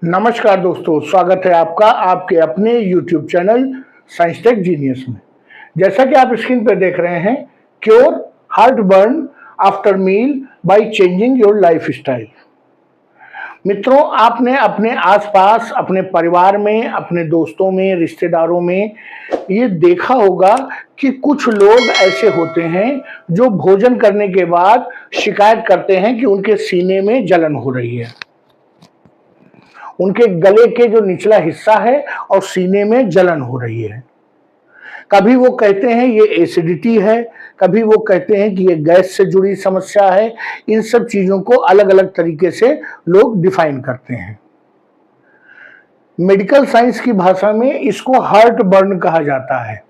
नमस्कार दोस्तों, स्वागत है आपका आपके अपने YouTube channel science tech genius में। जैसा कि आप स्क्रीन पर देख रहे हैं, cure heart burn after meal by changing your life style. मित्रों, आपने अपने आसपास, अपने परिवार में, अपने दोस्तों में, रिश्तेदारों में ये देखा होगा कि कुछ लोग ऐसे होते हैं जो भोजन करने के बाद शिकायत करते हैं कि उनके सीने में जलन हो रही है। उनके गले के जो निचला हिस्सा है और सीने में जलन हो रही है। कभी वो कहते हैं ये एसिडिटी है, कभी वो कहते हैं कि ये गैस से जुड़ी समस्या है। इन सब चीजों को अलग अलग तरीके से लोग डिफाइन करते हैं। मेडिकल साइंस की भाषा में इसको हार्ट बर्न कहा जाता है,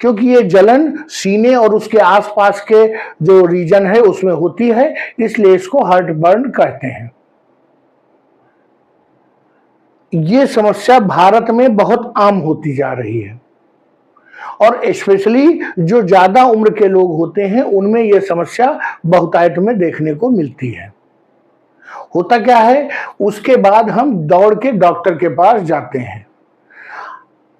क्योंकि ये जलन सीने और उसके आसपास के जो रीजन है उसमें होती है, इसलिए इसको हार्ट बर्न कहते हैं। ये समस्या भारत में बहुत आम होती जा रही है और स्पेशली जो ज्यादा उम्र के लोग होते हैं उनमें यह समस्या बहुतायत में देखने को मिलती है। होता क्या है, उसके बाद हम दौड़ के डॉक्टर के पास जाते हैं।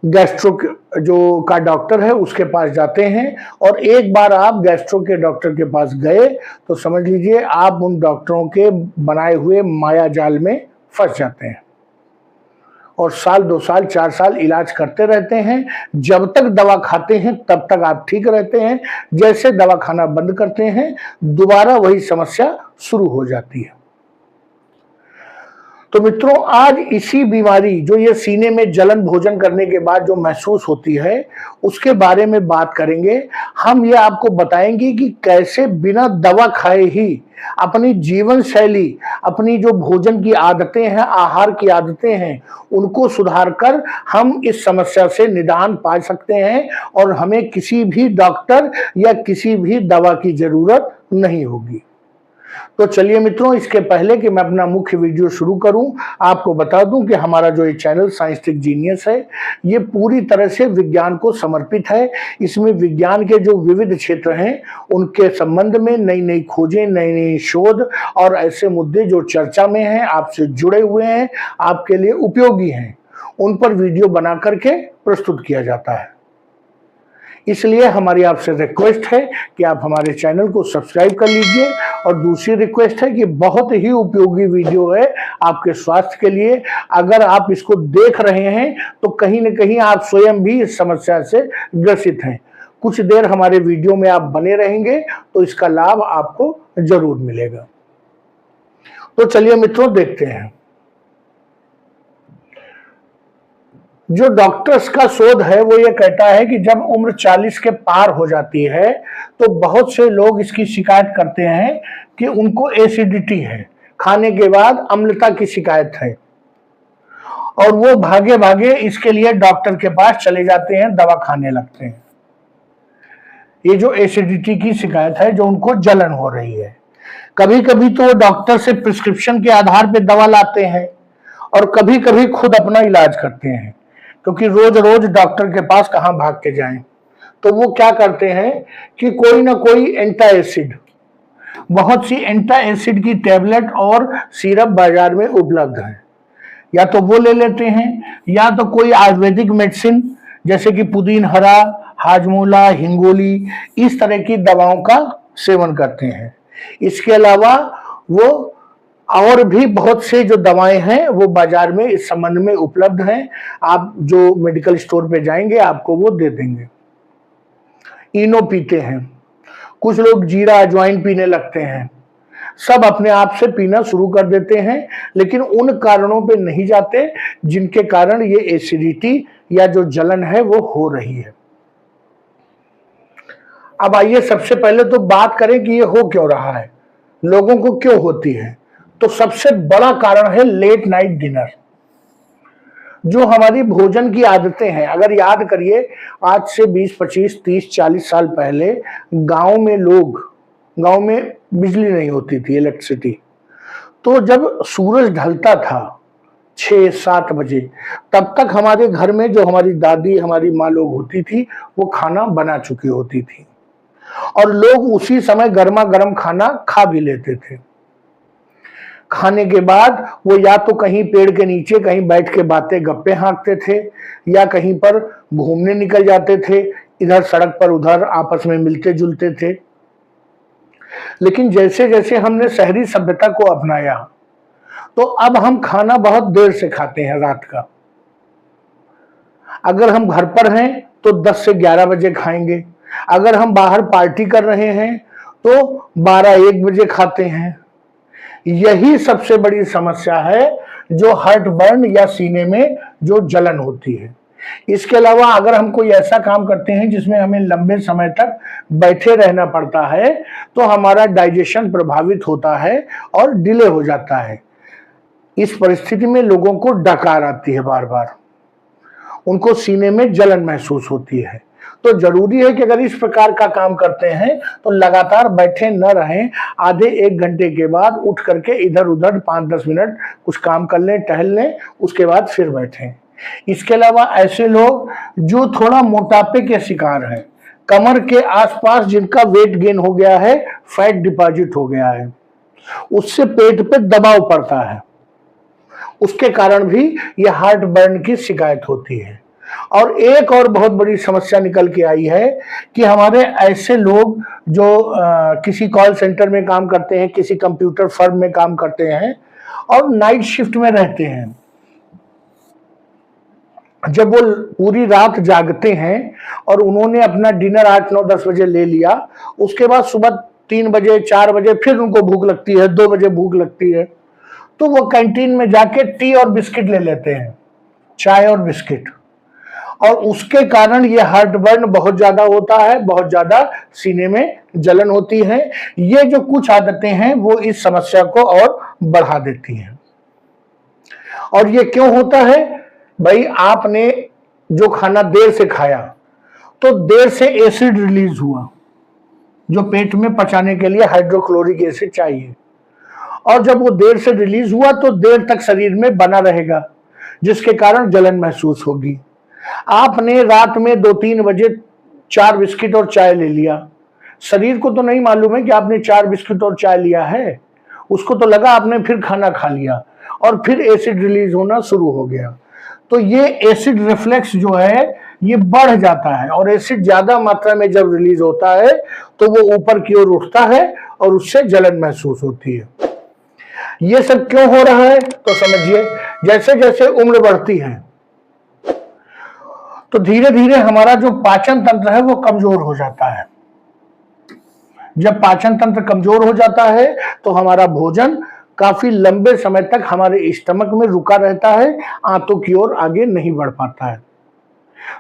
गैस्ट्रो जो का डॉक्टर है उसके पास जाते हैं, और एक बार आप गैस्ट्रो के डॉक्टर के पास गए तो समझ लीजिए आप उन डॉक्टरों के बनाए हुए माया जाल में फंस जाते हैं और साल 2 साल 4 साल इलाज करते रहते हैं। जब तक दवा खाते हैं तब तक आप ठीक रहते हैं। जैसे दवा खाना बंद करते हैं, दोबारा वही समस्या शुरू हो जाती है। तो मित्रों, आज इसी बीमारी, जो ये सीने में जलन भोजन करने के बाद जो महसूस होती है, उसके बारे में बात करेंगे। हम ये आपको बताएंगे कि कैसे बिना दवा खाए ही अपनी जीवन शैली, अपनी जो भोजन की आदतें हैं, आहार की आदतें हैं, उनको सुधार कर हम इस समस्या से निदान पा सकते हैं और हमें किसी भी डॉक्टर या किसी भी दवा की जरूरत नहीं होगी। तो चलिए मित्रों, इसके पहले कि मैं अपना मुख्य वीडियो शुरू करूं, आपको बता दूं कि हमारा जो ये चैनल साइंस टेक जीनियस है, ये पूरी तरह से विज्ञान को समर्पित है। इसमें विज्ञान के जो विविध क्षेत्र हैं उनके संबंध में नई नई खोजें, नई नई शोध और ऐसे मुद्दे जो चर्चा में हैं, आपसे जुड़े हुए हैं, आपके लिए उपयोगी हैं, उन पर वीडियो बना करके प्रस्तुत किया जाता है। इसलिए हमारी आपसे रिक्वेस्ट है कि आप हमारे चैनल को सब्सक्राइब कर लीजिए, और दूसरी रिक्वेस्ट है कि बहुत ही उपयोगी वीडियो है आपके स्वास्थ्य के लिए। अगर आप इसको देख रहे हैं तो कहीं न कहीं आप स्वयं भी इस समस्या से ग्रसित हैं। कुछ देर हमारे वीडियो में आप बने रहेंगे तो इसका लाभ आपको जरूर मिलेगा। तो चलिए मित्रों, देखते हैं। जो डॉक्टर्स का शोध है वो ये कहता है कि जब उम्र 40 के पार हो जाती है तो बहुत से लोग इसकी शिकायत करते हैं कि उनको एसिडिटी है, खाने के बाद अम्लता की शिकायत है, और वो भागे भागे इसके लिए डॉक्टर के पास चले जाते हैं, दवा खाने लगते हैं। ये जो एसिडिटी की शिकायत है, जो उनको जलन हो रही है, कभी कभी तो डॉक्टर से प्रिस्क्रिप्शन के आधार पर दवा लाते हैं और कभी कभी खुद अपना इलाज करते हैं, क्योंकि रोज रोज डॉक्टर के पास कहां भाग के जाएं। तो वो क्या करते हैं कि कोई ना कोई एंटा एसिड, बहुत सी एंटा एसिड की टैबलेट और सिरप बाजार में उपलब्ध है, या तो वो ले लेते हैं, या तो कोई आयुर्वेदिक मेडिसिन जैसे कि पुदीन हरा, हाजमोला, हिंगोली, इस तरह की दवाओं का सेवन करते हैं। इसके अलावा वो और भी बहुत से जो दवाएं हैं वो बाजार में इस संबंध में उपलब्ध हैं। आप जो मेडिकल स्टोर पे जाएंगे आपको वो दे देंगे। इनो पीते हैं, कुछ लोग जीरा अजवाइन पीने लगते हैं। सब अपने आप से पीना शुरू कर देते हैं, लेकिन उन कारणों पे नहीं जाते जिनके कारण ये एसिडिटी या जो जलन है वो हो रही है। अब आइए सबसे पहले तो बात करें कि ये हो क्यों रहा है, लोगों को क्यों होती है। तो सबसे बड़ा कारण है लेट नाइट डिनर। जो हमारी भोजन की आदतें हैं, अगर याद करिए, आज से 20, 25, 30, 40 साल पहले गांव में बिजली नहीं होती थी, इलेक्ट्रिसिटी। तो जब सूरज ढलता था 6-7 बजे, तब तक हमारे घर में जो हमारी दादी, हमारी माँ लोग होती थी, वो खाना बना चुकी होती थी और लोग उसी समय गर्मा गर्म खाना खा भी लेते थे। खाने के बाद वो या तो कहीं पेड़ के नीचे कहीं बैठ के बातें गप्पे हाँकते थे, या कहीं पर घूमने निकल जाते थे, इधर सड़क पर उधर आपस में मिलते जुलते थे। लेकिन जैसे जैसे हमने शहरी सभ्यता को अपनाया, तो अब हम खाना बहुत देर से खाते हैं रात का। अगर हम घर पर हैं तो 10 से 11 बजे खाएंगे, अगर हम बाहर पार्टी कर रहे हैं तो 12-1 बजे खाते हैं। यही सबसे बड़ी समस्या है, जो हार्ट बर्न या सीने में जो जलन होती है। इसके अलावा अगर हम कोई ऐसा काम करते हैं जिसमें हमें लंबे समय तक बैठे रहना पड़ता है, तो हमारा डाइजेशन प्रभावित होता है और डिले हो जाता है। इस परिस्थिति में लोगों को डकार आती है, बार बार उनको सीने में जलन महसूस होती है। तो जरूरी है कि अगर इस प्रकार का काम करते हैं तो लगातार बैठे न रहें, आधे 1 घंटे के बाद उठ करके इधर उधर 5-10 मिनट कुछ काम कर लें, टहल लें, उसके बाद फिर बैठें। इसके अलावा ऐसे लोग जो थोड़ा मोटापे के शिकार हैं, कमर के आसपास जिनका वेट गेन हो गया है, फैट डिपॉजिट हो गया है, उससे पेट पे दबाव पड़ता है, उसके कारण भी यह हार्ट बर्न की शिकायत होती है। और एक और बहुत बड़ी समस्या निकल के आई है कि हमारे ऐसे लोग जो किसी कॉल सेंटर में काम करते हैं, किसी कंप्यूटर फर्म में काम करते हैं और नाइट शिफ्ट में रहते हैं, जब वो पूरी रात जागते हैं और उन्होंने अपना डिनर 8-9-10 बजे ले लिया, उसके बाद सुबह 3 बजे 4 बजे फिर उनको भूख लगती है, 2 बजे भूख लगती है, तो वो कैंटीन में जाके टी और बिस्किट ले लेते हैं, चाय और बिस्किट, और उसके कारण ये हार्ट बर्न बहुत ज्यादा होता है, बहुत ज्यादा सीने में जलन होती है। ये जो कुछ आदतें हैं वो इस समस्या को और बढ़ा देती हैं। और ये क्यों होता है भाई? आपने जो खाना देर से खाया तो देर से एसिड रिलीज हुआ, जो पेट में पचाने के लिए हाइड्रोक्लोरिक एसिड चाहिए, और जब वो देर से रिलीज हुआ तो देर तक शरीर में बना रहेगा, जिसके कारण जलन महसूस होगी। आपने रात में 2-3 बजे 4 बिस्किट और चाय ले लिया, शरीर को तो नहीं मालूम है कि आपने 4 बिस्किट और चाय लिया है, उसको तो लगा आपने फिर खाना खा लिया और फिर एसिड रिलीज होना शुरू हो गया। तो ये एसिड रिफ्लेक्स जो है ये बढ़ जाता है, और एसिड ज्यादा मात्रा में जब रिलीज होता है तो वो ऊपर की ओर उठता है और उससे जलन महसूस होती है। ये सब क्यों हो रहा है? तो समझिए, जैसे जैसे उम्र बढ़ती है तो धीरे धीरे हमारा जो पाचन तंत्र है वो कमजोर हो जाता है। जब पाचन तंत्र कमजोर हो जाता है तो हमारा भोजन काफी लंबे समय तक हमारे स्टमक में रुका रहता है, आंतों की ओर आगे नहीं बढ़ पाता है।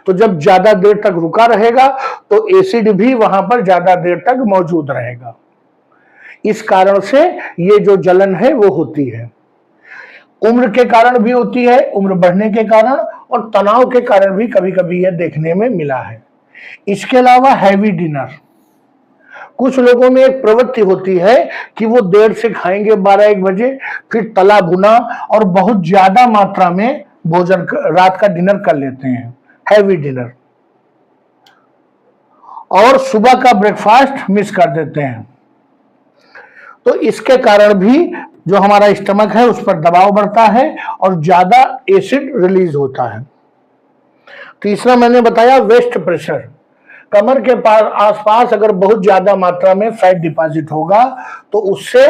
तो जब ज्यादा देर तक रुका रहेगा तो एसिड भी वहां पर ज्यादा देर तक मौजूद रहेगा। इस कारण से ये जो जलन है वो होती है। उम्र के कारण भी होती है, उम्र बढ़ने के कारण, और तनाव के कारण भी कभी कभी यह देखने में मिला है। इसके अलावा हैवी डिनर, कुछ लोगों में एक प्रवृत्ति होती है कि वो देर से खाएंगे 12-1 बजे, फिर तला भुना और बहुत ज्यादा मात्रा में भोजन रात का डिनर कर लेते हैं, हैवी डिनर, और सुबह का ब्रेकफास्ट मिस कर देते हैं। तो इसके कारण भी जो हमारा स्टमक है उस पर दबाव बढ़ता है और ज्यादा एसिड रिलीज होता है। तीसरा मैंने बताया वेस्ट प्रेशर, कमर के आसपास अगर बहुत ज्यादा मात्रा में फैट डिपॉजिट होगा तो उससे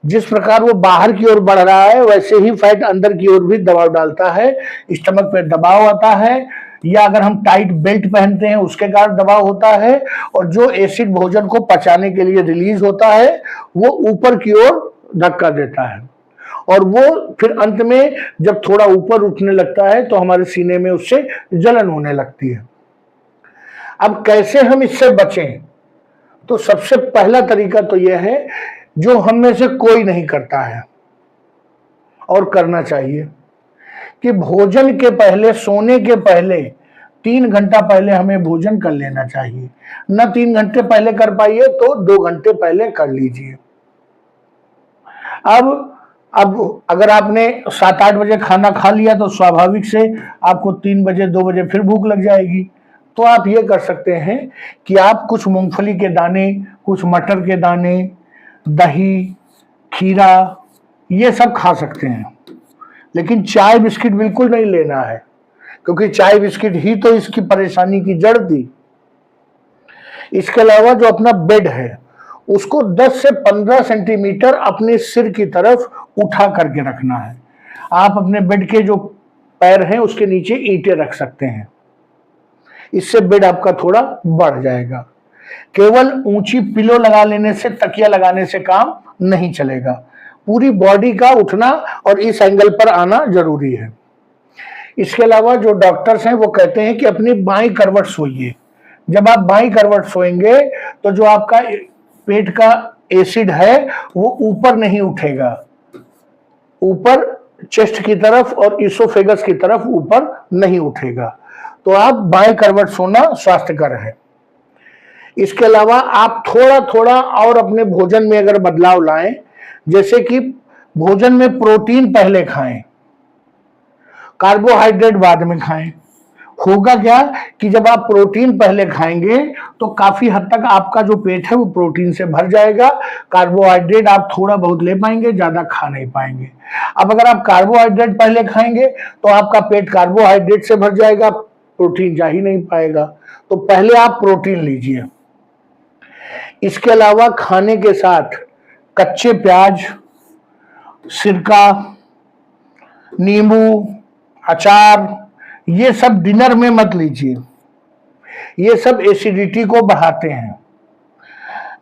जिस प्रकार वो बाहर की ओर बढ़ रहा है वैसे ही फैट अंदर की ओर भी दबाव डालता है, स्टमक पे दबाव आता है, या अगर हम टाइट बेल्ट पहनते हैं उसके कारण दबाव होता है, और जो एसिड भोजन को पचाने के लिए रिलीज होता है वो ऊपर की ओर धक्का देता है, और वो फिर अंत में जब थोड़ा ऊपर उठने लगता है तो हमारे सीने में उससे जलन होने लगती है। अब कैसे हम इससे बचें? तो सबसे पहला तरीका तो यह है, जो हम में से कोई नहीं करता है और करना चाहिए, कि भोजन के पहले, सोने के पहले 3 घंटा पहले हमें भोजन कर लेना चाहिए। न 3 घंटे पहले कर पाइए तो 2 घंटे पहले कर लीजिए। अब अगर आपने 7-8 बजे खाना खा लिया तो स्वाभाविक से आपको 3 बजे 2 बजे फिर भूख लग जाएगी। तो आप ये कर सकते हैं कि आप कुछ मूंगफली के दाने, कुछ मटर के दाने, दही, खीरा, ये सब खा सकते हैं, लेकिन चाय बिस्किट बिल्कुल नहीं लेना है, क्योंकि चाय बिस्किट ही तो इसकी परेशानी की जड़ थी। इसके अलावा जो अपना बेड है उसको 10 से 15 सेंटीमीटर अपने सिर की तरफ उठा करके रखना है। आप अपने बेड के जो पैर हैं उसके नीचे ईंटें रख सकते हैं, इससे बेड आपका थोड़ा बढ़ जाएगा। केवल ऊंची पिलो लगा लेने से, तकिया लगाने से काम नहीं चलेगा, पूरी बॉडी का उठना और इस एंगल पर आना जरूरी है। इसके अलावा जो डॉक्टर्स हैं वो कहते हैं कि अपनी बाईं करवट सोइए। जब आप बाईं करवट सोएंगे तो जो आपका पेट का एसिड है वो ऊपर नहीं उठेगा, ऊपर चेस्ट की तरफ और इसोफेगस की तरफ ऊपर नहीं उठेगा। तो आप बाएं करवट सोना स्वास्थ्यकर है। इसके अलावा आप थोड़ा थोड़ा और अपने भोजन में अगर बदलाव लाएं, जैसे कि भोजन में प्रोटीन पहले खाएं, कार्बोहाइड्रेट बाद में खाएं। होगा क्या कि जब आप प्रोटीन पहले खाएंगे तो काफी हद तक आपका जो पेट है वो प्रोटीन से भर जाएगा। कार्बोहाइड्रेट आप थोड़ा बहुत ले पाएंगे, ज्यादा खा नहीं पाएंगे। अब अगर आप कार्बोहाइड्रेट पहले खाएंगे तो आपका पेट कार्बोहाइड्रेट से भर जाएगा, प्रोटीन जा ही नहीं पाएगा। तो पहले आप प्रोटीन लीजिए। इसके अलावा खाने के साथ कच्चे प्याज, सिरका, नींबू, अचार, ये सब डिनर में मत लीजिए, ये सब एसिडिटी को बढ़ाते हैं।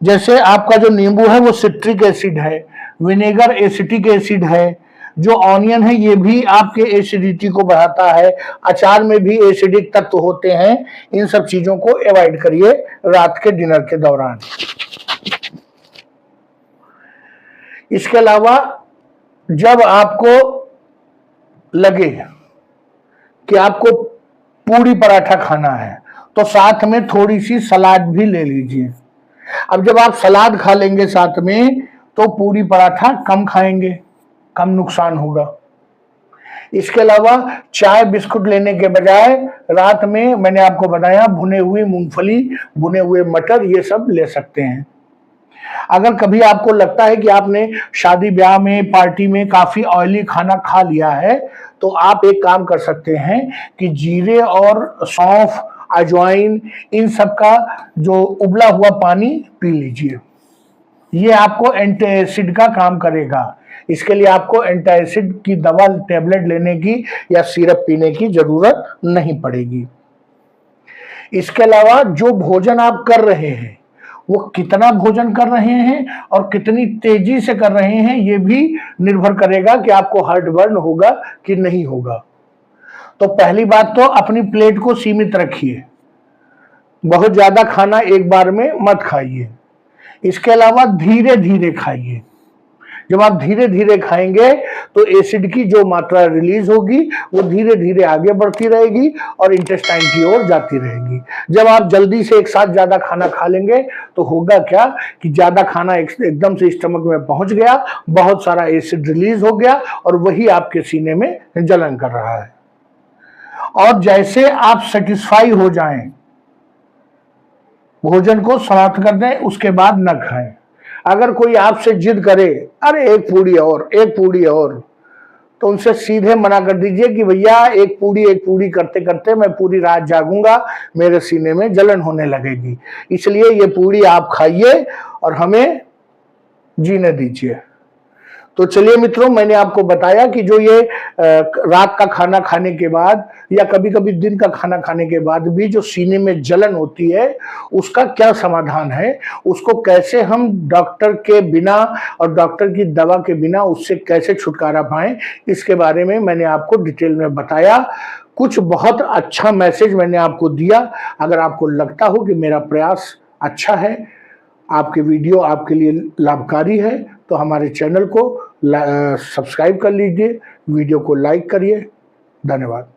जैसे आपका जो नींबू है वो सिट्रिक एसिड है, विनेगर एसिटिक एसिड है, जो ऑनियन है ये भी आपके एसिडिटी को बढ़ाता है, अचार में भी एसिडिक तत्व होते हैं। इन सब चीजों को अवॉइड करिए रात के डिनर के दौरान। इसके अलावा जब आपको लगे कि आपको पूरी पराठा खाना है तो साथ में थोड़ी सी सलाद भी ले लीजिए। अब जब आप सलाद खा लेंगे साथ में तो पूरी पराठा कम खाएंगे, कम नुकसान होगा। इसके अलावा चाय बिस्कुट लेने के बजाय रात में मैंने आपको बताया भुने हुए मूंगफली, भुने हुए मटर, ये सब ले सकते हैं। अगर कभी आपको लगता है कि आपने शादी ब्याह में, पार्टी में काफी ऑयली खाना खा लिया है तो आप एक काम कर सकते हैं कि जीरे और सौंफ, अजवाइन, इन सब का जो उबला हुआ पानी पी लीजिए। ये आपको एंटी एसिड का काम करेगा। इसके लिए आपको एंटी एसिड की दवा, टेबलेट लेने की या सिरप पीने की जरूरत नहीं पड़ेगी। इसके अलावा जो भोजन आप कर रहे हैं वो कितना भोजन कर रहे हैं और कितनी तेजी से कर रहे हैं, ये भी निर्भर करेगा कि आपको हार्ट बर्न होगा कि नहीं होगा। तो पहली बात तो अपनी प्लेट को सीमित रखिए, बहुत ज्यादा खाना एक बार में मत खाइए। इसके अलावा धीरे धीरे खाइए। जब आप धीरे धीरे खाएंगे तो एसिड की जो मात्रा रिलीज होगी वो धीरे धीरे आगे बढ़ती रहेगी और इंटेस्टाइन की ओर जाती रहेगी। जब आप जल्दी से एक साथ ज्यादा खाना खा लेंगे तो होगा क्या कि ज्यादा खाना एकदम से स्टमक में पहुंच गया, बहुत सारा एसिड रिलीज हो गया और वही आपके सीने में जलन कर रहा है। और जैसे आप सेटिस्फाई हो जाएं, भोजन को समाप्त कर दें, उसके बाद न खाएं। अगर कोई आपसे जिद करे, अरे एक पूड़ी और, तो उनसे सीधे मना कर दीजिए कि भैया एक पूड़ी करते करते मैं पूरी रात जागूंगा, मेरे सीने में जलन होने लगेगी, इसलिए ये पूड़ी आप खाइए और हमें जीने दीजिए। तो चलिए मित्रों, मैंने आपको बताया कि जो ये रात का खाना खाने के बाद या कभी कभी दिन का खाना खाने के बाद भी जो सीने में जलन होती है उसका क्या समाधान है, उसको कैसे हम डॉक्टर के बिना और डॉक्टर की दवा के बिना उससे कैसे छुटकारा पाएं, इसके बारे में मैंने आपको डिटेल में बताया। कुछ बहुत अच्छा मैसेज मैंने आपको दिया। अगर आपको लगता हो कि मेरा प्रयास अच्छा है, आपके वीडियो आपके लिए लाभकारी है, तो हमारे चैनल को सब्सक्राइब कर लीजिए, वीडियो को लाइक करिए। धन्यवाद।